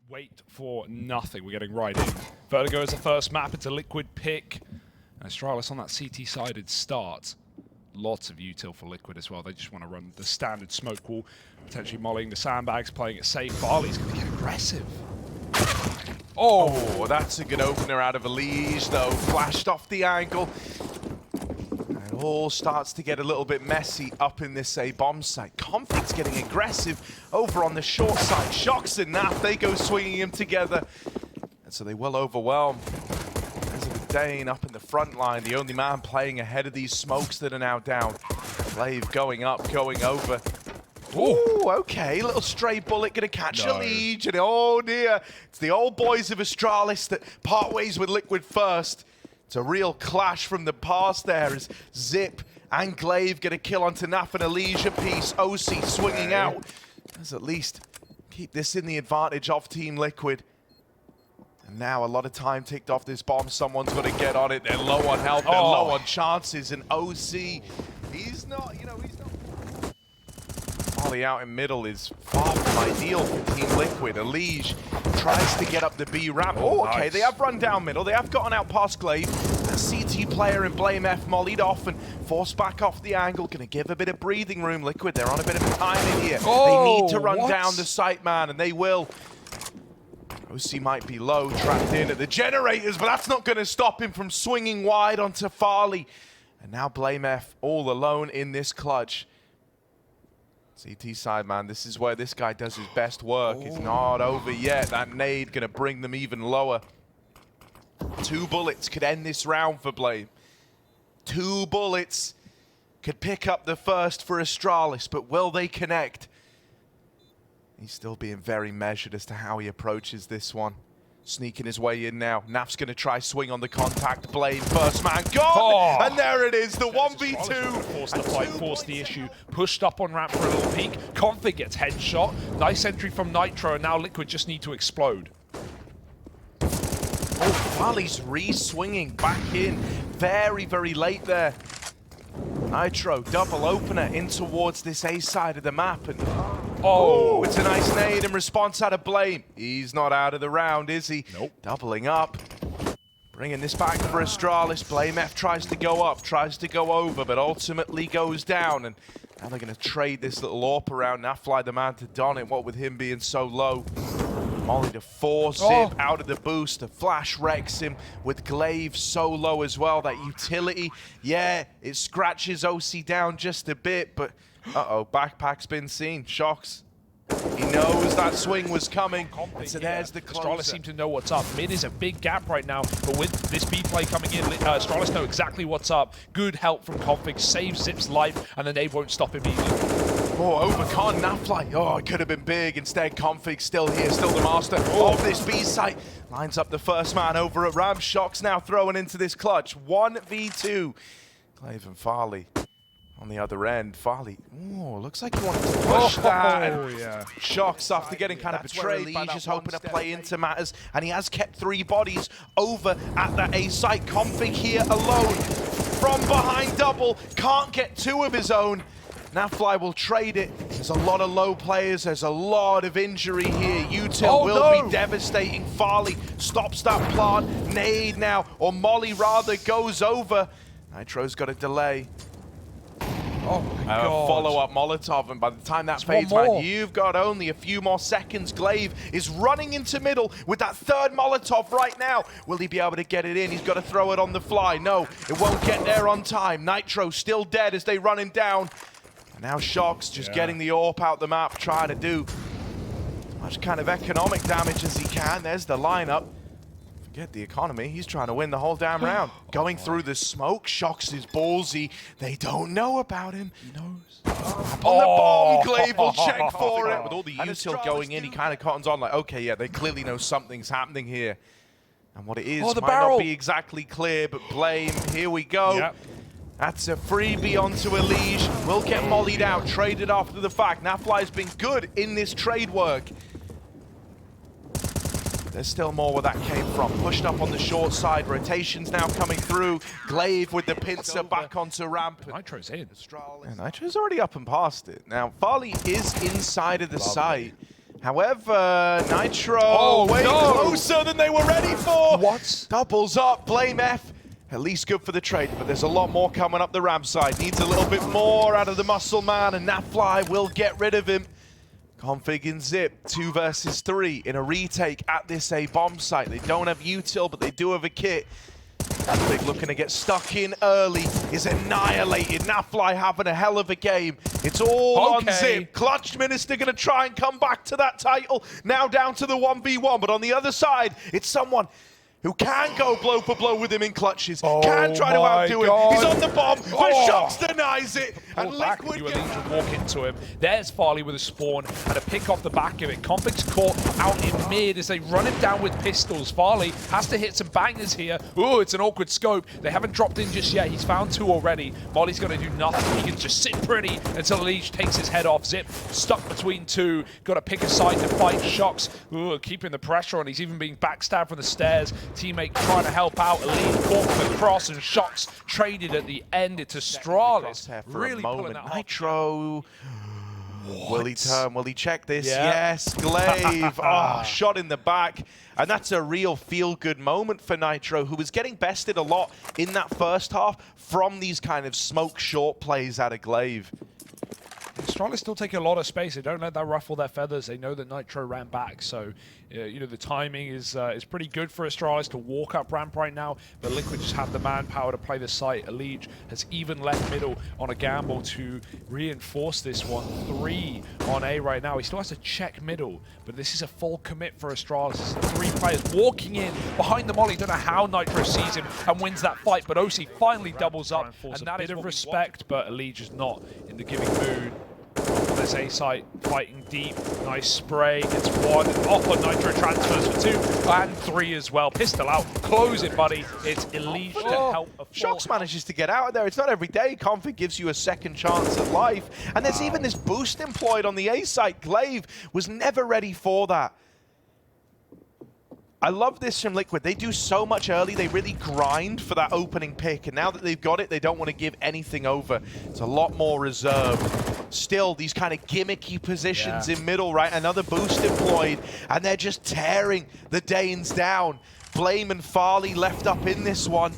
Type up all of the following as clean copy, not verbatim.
wait for nothing. We're getting right in. Vertigo is the first map. It's a liquid pick. Astralis on that CT-sided start. Lots of util for Liquid as well. They just want to run the standard smoke wall, potentially mollying the sandbags, playing it safe. Farley's going to get aggressive. Oh, that's a good opener out of Elise, though. Flashed off the angle. It all starts to get a little bit messy up in this bomb site. Conflict's getting aggressive over on the short side. Shocks and Naf, they go swinging him together. And so they will overwhelm. Dane up in the front line, the only man playing ahead of these smokes that are now down. Glaive going up, going over. Ooh, okay, little stray bullet gonna catch a Legion. Oh dear, it's the old boys of Astralis that part ways with Liquid first. It's a real clash from the past there as Zip and Glaive get a kill onto Naf and a leisure piece. OC swinging out. Let's at least keep this in the advantage of Team Liquid. And now a lot of time ticked off this bomb. Someone's got to get on it. They're low on health. They're low on chances. And OC, he's not, he's not. Molly out in middle is far from ideal for Team Liquid. Elige tries to get up the B ramp. Oh, okay, nice. They have run down middle. They have gotten out past Glaive. The CT player in Blame F mollied off and forced back off the angle. Going to give a bit of breathing room. Liquid, they're on a bit of a time in here. They need to run down the site, man, and they will. OC might be low, trapped in at the generators, but that's not going to stop him from swinging wide onto Farley. And now Blame F all alone in this clutch. CT side, man, this is where this guy does his best work. It's not over yet. That nade going to bring them even lower. 2 bullets could end this round for Blame. 2 bullets could pick up the first for Astralis, but will they connect? He's still being very measured as to how he approaches this one. Sneaking his way in now. Naf's going to try swing on the contact. Blame, first man gone! And there it is, the 1v2. Force the fight, force the issue. Pushed up on ramp for a little peek. Config gets headshot. Nice entry from Nitro, and now Liquid just need to explode. Oh, Farley's re-swinging back in. Very, very late there. Nitro, double opener in towards this A side of the map. And oh, it's a nice nade in response out of Blame. He's not out of the round, is he? Nope. Doubling up. Bringing this back for Astralis. Blame F tries to go up, tries to go over, but ultimately goes down. And now they're going to trade this little AWP around. Now fly the man to don it, what with him being so low. Molly to force Zip out of the boost. The flash wrecks him with Glaive so low as well. That utility, yeah, it scratches OC down just a bit, but uh-oh, backpack's been seen. Shocks. He knows that swing was coming. So there's the closer. Astralis seem to know what's up. Mid is a big gap right now, but with this B play coming in, Astralis know exactly what's up. Good help from Config, saves Zip's life, and the nade won't stop immediately. Oh, overcon, Nafly. Oh, it could have been big. Instead, Config still here, still the master of this B site. Lines up the first man over at Ram. Shocks now throwing into this clutch. 1v2. Glaive and Farley on the other end. Farley, oh, looks like he wanted to push that. Oh, yeah. Shocks after getting kind of betrayed. He's just hoping to play into matters, and he has kept 3 bodies over at that A site. Config here alone. From behind double. Can't get 2 of his own. Nafly will trade it. There's a lot of low players. There's a lot of injury here. Util will be devastating. Farley stops that plant. Nade now, or Molly rather, goes over. Nitro's got a delay. Oh my God. Follow-up Molotov, and by the time that fades, man, you've got only a few more seconds. Glaive is running into middle with that 3rd Molotov right now. Will he be able to get it in? He's got to throw it on the fly. No, it won't get there on time. Nitro still dead as they run him down. And now Shocks just getting the AWP out the map, trying to do as much kind of economic damage as he can. There's the lineup. Forget the economy. He's trying to win the whole damn round. Going through the smoke. Shocks is ballsy. They don't know about him. He knows. On the bomb, Glaive will check for it. With all the util going in, he kind of cottons on like, okay, yeah, they clearly know something's happening here. And what it is might not be exactly clear, but Blame, here we go. Yep. That's a freebie onto Elige. Will get mollied out, traded after the fact. Nafly's been good in this trade work. There's still more where that came from. Pushed up on the short side. Rotations now coming through. Glaive with the pincer back onto ramp. Nitro's in. Yeah, Nitro's already up and past it. Now, Farley is inside of the site. However, Nitro way closer than they were ready for. What? Doubles up, Blame F. At least good for the trade, but there's a lot more coming up the ramp side. Needs a little bit more out of the muscle man, and Nafly will get rid of him. Config and Zip, 2 versus 3 in a retake at this A bomb site. They don't have util, but they do have a kit. Config looking to get stuck in early, is annihilated. Nafly having a hell of a game. It's all on Zip. Clutch Minister gonna try and come back to that title. Now down to the 1v1, but on the other side, it's someone who can go blow for blow with him in clutches, can try to outdo him. He's on the bomb, but Shox denies it, and Liquid Legion walk into him. There's Farley with a spawn and a pick off the back of it. Config's caught out in mid as they run him down with pistols. Farley has to hit some bangers here. Ooh, it's an awkward scope. They haven't dropped in just yet. He's found 2 already. Molly's going to do nothing. He can just sit pretty until Leech takes his head off. Zip stuck between 2. Got to pick a side to fight. Shox, ooh, keeping the pressure on. He's even being backstabbed from the stairs. Teammate trying to help out. Elite caught for the cross, and Shox traded at the end. It's Astralis really pulling that Nitro. Will he turn? Will he check this? Yeah. Yes, Glaive. Shot in the back. And that's a real feel-good moment for Nitro, who was getting bested a lot in that first half from these kind of smoke short plays out of Glaive. Astralis still taking a lot of space. They don't let that ruffle their feathers. They know that Nitro ran back, so you know the timing is pretty good for Astralis to walk up ramp right now. But Liquid just have the manpower to play the site. Elige has even left middle on a gamble to reinforce this one. 3 on A right now. He still has to check middle, but this is a full commit for Astralis. 3 players walking in behind the molly. Don't know how Nitro sees him and wins that fight, but OC finally doubles up, and that is a bit of respect. But Elige is not in the giving mood. There's A site fighting deep. Nice spray. It's 1 off on Nitro, transfers for 2 and 3 as well. Pistol out. Close it, buddy. It's Elige to help. Shox manages to get out of there. It's not every day Config gives you a second chance at life. And there's even this boost employed on the A site. Glaive was never ready for that. I love this from Liquid. They do so much early. They really grind for that opening pick. And now that they've got it, they don't want to give anything over. It's a lot more reserved. Still, these kind of gimmicky positions in middle, right? Another boost employed. And they're just tearing the Danes down. Blame and Farley left up in this one.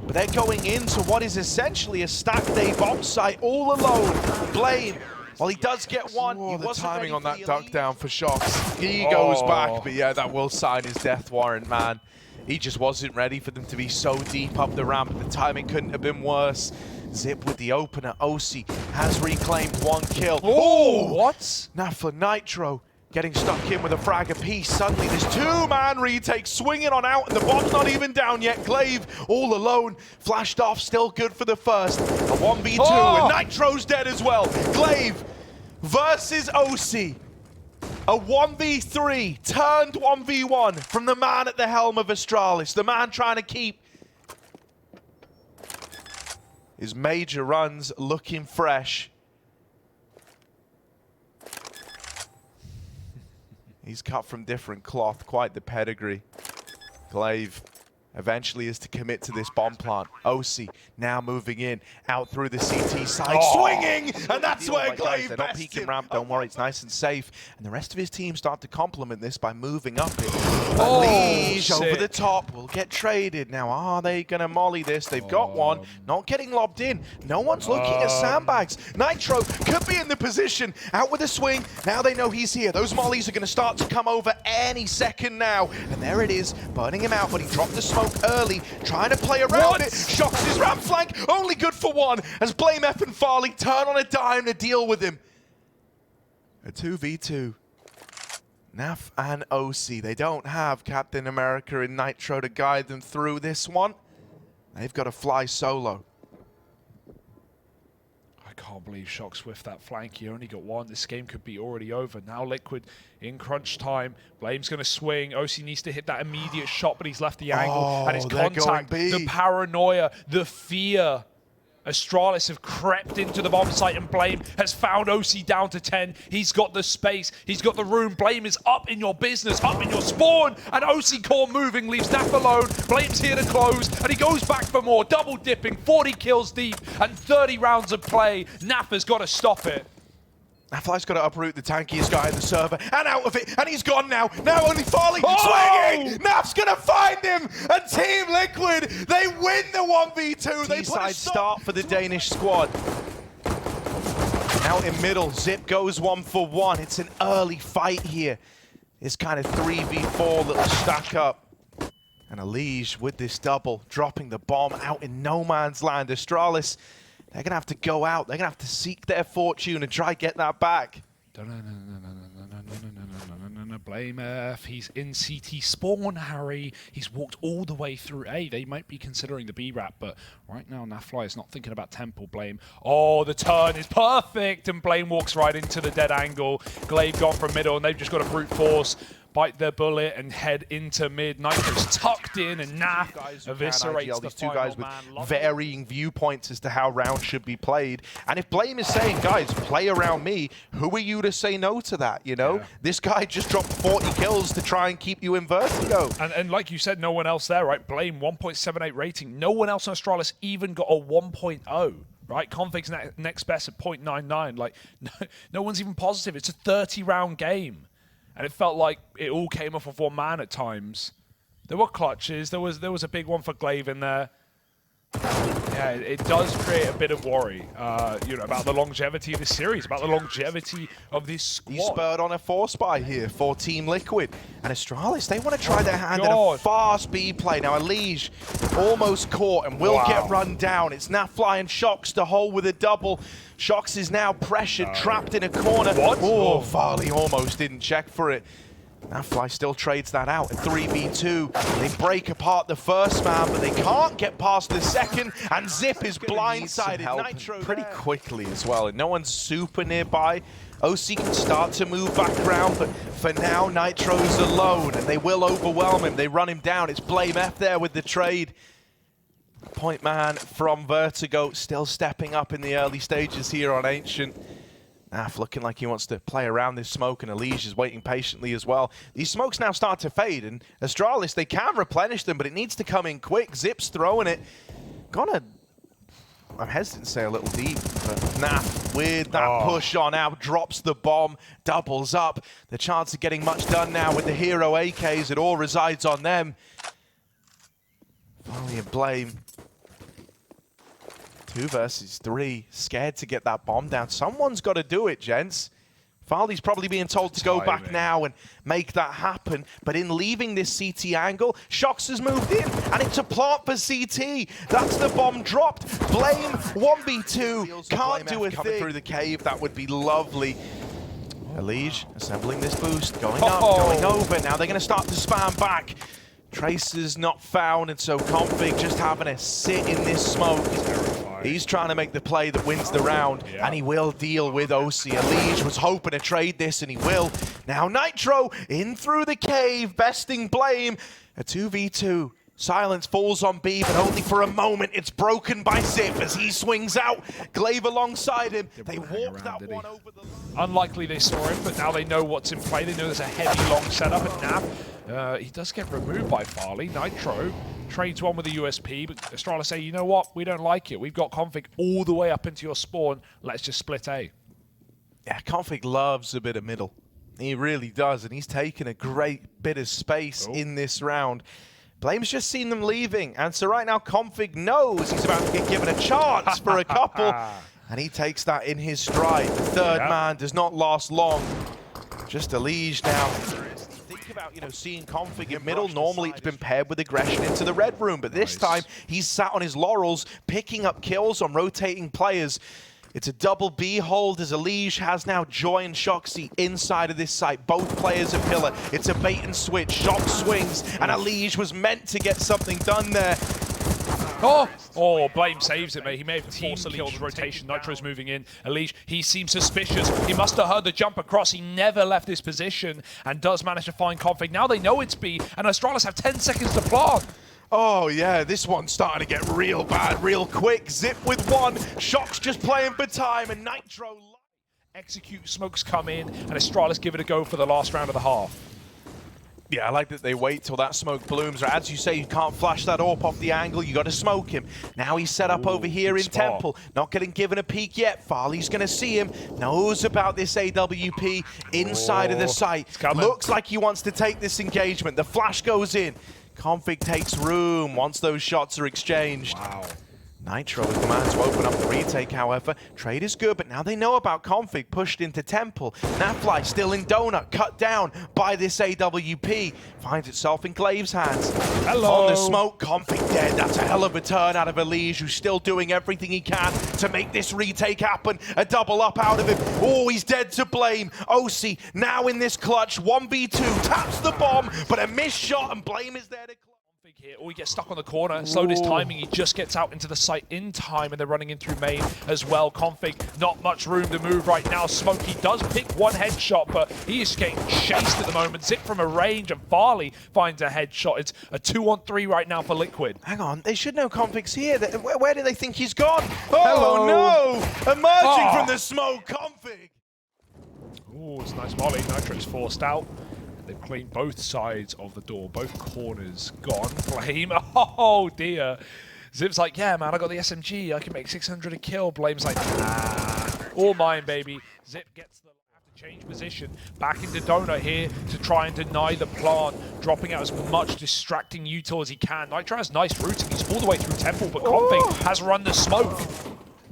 But they're going into what is essentially a stacked A bomb site all alone. Blame. Well, he does get one. The timing on that duck down for Shox. He goes back, but yeah, that will sign his death warrant, man. He just wasn't ready for them to be so deep up the ramp. The timing couldn't have been worse. Zip with the opener. OC has reclaimed 1 kill. Oh, what? Now for Nitro, getting stuck in with a frag apiece. Suddenly, this 2-man retake swinging on out, and the bomb's not even down yet. Glaive all alone, flashed off, still good for the first. A 1v2, and Nitro's dead as well. Glaive versus OC. A 1v3 turned 1v1 from the man at the helm of Astralis, the man trying to keep his major runs looking fresh. He's cut from different cloth, quite the pedigree. Glaive eventually is to commit to this bomb plant. OC now moving in, out through the CT side, swinging, and that's where Glaive They're not peeking ramp, don't worry, it's nice and safe. And the rest of his team start to complement this by moving up it. Unleash over the top, will get traded. Now, are they going to molly this? They've got one, not getting lobbed in. No one's looking at sandbags. Nitro could be in the position, out with a swing. Now they know he's here. Those mollies are going to start to come over any second now. And there it is, burning him out, but he dropped the smoke early, trying to play around it. Shox his ramp flank, only good for 1, as Blame F and Farley turn on a dime to deal with him. A 2v2. Naf and OC, they don't have Captain America and Nitro to guide them through this one. They've got to fly solo. I can't believe Shox whiffed that flank. He only got 1. This game could be already over. Now Liquid in crunch time. Blame's going to swing. OC needs to hit that immediate shot, but he's left the angle. And his contact, the paranoia, the fear. Astralis have crept into the bomb site, and Blame has found OC down to 10. He's got the space. He's got the room. Blame is up in your business, up in your spawn. And OC core moving leaves Naf alone. Blame's here to close, and he goes back for more. Double dipping, 40 kills deep, and 30 rounds of play. Naf has got to stop it. Nafly's got to uproot the tankiest guy in the server and out of it, and he's gone now. Now only Farley swinging. Naf's gonna find him, and Team Liquid, they win the 1v2. They put a start for the Danish squad. Out in middle, Zip goes 1-for-1. It's an early fight here. It's kind of 3v4 little stack up. And Alige with this double, dropping the bomb out in no man's land. Astralis, they're going to have to go out. They're going to have to seek their fortune and try get that back. Blame F. He's in CT spawn, Harry. He's walked all the way through A. They might be considering the B wrap, but right now Nafly is not thinking about Temple. Blame. Oh, the turn is perfect, and Blame walks right into the dead angle. Glaive gone from middle, and they've just got a brute force. Bite their bullet and head into mid. Nitro's tucked in, and Naf eviscerates these two guys with varying viewpoints as to how rounds should be played. And if Blame is saying, guys, play around me, who are you to say no to that, you know? Yeah. This guy just dropped 40 kills to try and keep you in Vertigo. And like you said, no one else there, right? Blame, 1.78 rating. No one else on Astralis even got a 1.0. Right, Config's next best at 0.99. Like, no one's even positive. It's a 30-round game. And it felt like it all came off of one man at times. There were clutches. There was a big one for Glaive in there. Yeah, it does create a bit of worry, you know, about the longevity of this series, about the longevity of this squad. He's spurred on a force buy here for Team Liquid. And Astralis, they want to try their hand in a fast B play. Now, Alige almost caught and will get run down. It's Nafly and Shox to hold with a double. Shox is now pressured, trapped in a corner. What? Oh, Farley almost didn't check for it. Nafly still trades that out at 3v2. They break apart the first man, but they can't get past the second, and Zip is blindsided. Nitro pretty quickly as well, and no one's super nearby. OC can start to move back around, but for now, Nitro's alone, and they will overwhelm him. They run him down. It's Blame F there with the trade. Point man from Vertigo still stepping up in the early stages here on Ancient. Naf looking like he wants to play around this smoke, and Alige is waiting patiently as well. These smokes now start to fade, and Astralis, they can replenish them, but it needs to come in quick. Zip's throwing it. I'm hesitant to say a little deep, but Naf with that push on out, drops the bomb, doubles up. The chance of getting much done now with the hero AKs, it all resides on them. Finally a Blame. 2 versus 3, scared to get that bomb down. Someone's got to do it, gents. Farley's probably being told to go back now and make that happen. But in leaving this CT angle, Shox has moved in, and it's a plant for CT. That's the bomb dropped. Blame 1v2, can't do a thing. Through the cave, that would be lovely. Alige assembling this boost, going up, going over. Now they're going to start to spam back. Tracer's not found, and so Config just having to sit in this smoke. He's trying to make the play that wins the round, and he will deal with OC. Alige was hoping to trade this, and he will. Now Nitro in through the cave, besting Blame. A 2v2. Silence falls on B, but only for a moment. It's broken by Zip as he swings out. Glaive alongside him. They walk that one over the line. Unlikely they saw him, but now they know what's in play. They know there's a heavy long setup at Naf. He does get removed by Farley. Nitro trades one with the USP, but Astralis say, you know what? We don't like it. We've got Config all the way up into your spawn. Let's just split A. Yeah, Config loves a bit of middle. He really does, and he's taken a great bit of space in this round. Blame's just seen them leaving, and so right now Config knows he's about to get given a chance for a couple, and he takes that in his stride. The third man does not last long. Just Alige now. Think about, you know, seeing Config in middle. Normally it's been paired with aggression into the red room, but this time he's sat on his laurels, picking up kills on rotating players. It's a double B hold as Alige has now joined Shoxy inside of this site. Both players are pillar. It's a bait and switch. Shox swings, and Alige was meant to get something done there. Oh, Blame saves it, mate. He may have forced Alige's rotation. Nitro's moving in. Alige, he seems suspicious. He must have heard the jump across. He never left his position and does manage to find Config. Now they know it's B, and Astralis have 10 seconds to plant. Oh yeah, this one's starting to get real bad real quick. Zip with one, Shox just playing for time, and Nitro... Execute smokes come in, and Astralis give it a go for the last round of the half. Yeah, I like that they wait till that smoke blooms. As you say, you can't flash that AWP off the angle. You got to smoke him. Now he's set up over here in spot. Temple. Not getting given a peek yet. Farley's going to see him. Knows about this AWP inside of the site. Looks like he wants to take this engagement. The flash goes in. Config takes room once those shots are exchanged. Wow. Nitro with the man to open up the retake, however. Trade is good, but now they know about Config. Pushed into Temple. Nafly still in Donut, cut down by this AWP. Finds itself in Glave's hands. Hello. On the smoke, Config dead. That's a hell of a turn out of Elige, who's still doing everything he can to make this retake happen. A double up out of him. Oh, he's dead to Blame. Osi now in this clutch. 1v2, taps the bomb, but a missed shot, and Blame is there to Here. Oh, he gets stuck on the corner. Slowed his timing. He just gets out into the site in time, and they're running in through main as well. Config, not much room to move right now. Smokey does pick one headshot, but he is getting chased at the moment. Zip from a range, and Farley finds a headshot. It's a 2-on-3 right now for Liquid. Hang on, they should know Config's here. Where do they think he's gone? Oh, no! Emerging from the smoke, Config! Oh, it's a nice volley. Nitro's forced out. They've cleaned both sides of the door, both corners gone. Blame, oh dear. Zip's like, yeah, man, I got the SMG. I can make 600 a kill. Blame's like, all mine, baby. Zip gets the have to change position back into Donut here to try and deny the plant, dropping out as much distracting util as he can. Nitro has nice routing. He's all the way through Temple, but Config has run the smoke.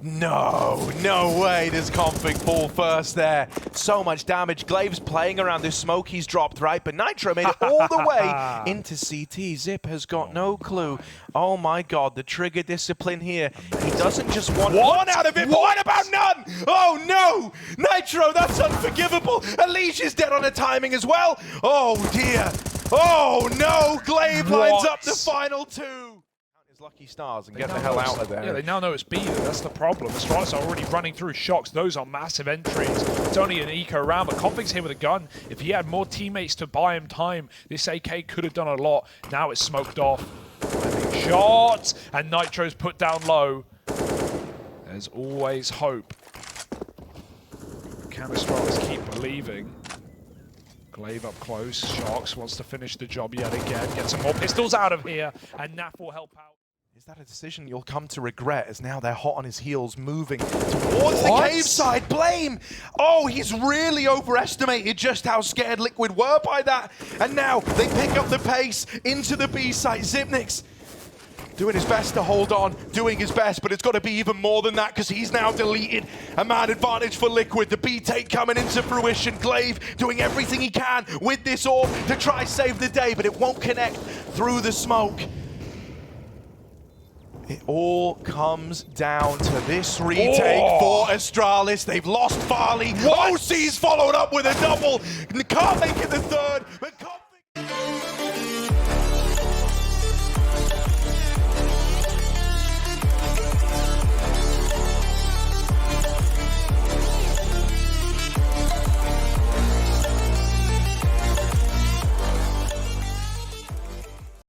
No way does Config fall first there. So much damage. Glave's playing around this smoke he's dropped, right? But Nitro made it all the way into CT. Zip has got no clue. Oh my god, the trigger discipline here. He doesn't just want one out of it, but what about none? Oh no! Nitro, that's unforgivable. Elige is dead on the timing as well. Oh dear. Oh no! Glaive lines up the final two. Lucky stars and get the hell out of there. Yeah, they now know it's B. That's the problem. Astralis are already running through shocks. Those are massive entries. It's only an eco round, but Config's here with a gun. If he had more teammates to buy him time, this AK could have done a lot. Now it's smoked off. Shots! And Nitro's put down low. There's always hope. Can Astralis keep believing? Glaive up close. Sharks wants to finish the job yet again. Get some more pistols out of here, and Naf will help out. Is that a decision you'll come to regret, as now they're hot on his heels, moving towards the cave side? Blame! Oh, he's really overestimated just how scared Liquid were by that. And now they pick up the pace into the B site. Zipnix doing his best to hold on, doing his best, but it's got to be even more than that, because he's now deleted. A man advantage for Liquid. The B take coming into fruition. Glaive doing everything he can with this orb to try save the day, but it won't connect through the smoke. It all comes down to this retake for Astralis. They've lost Farley. OC's followed up with a double. Can't make it the third, but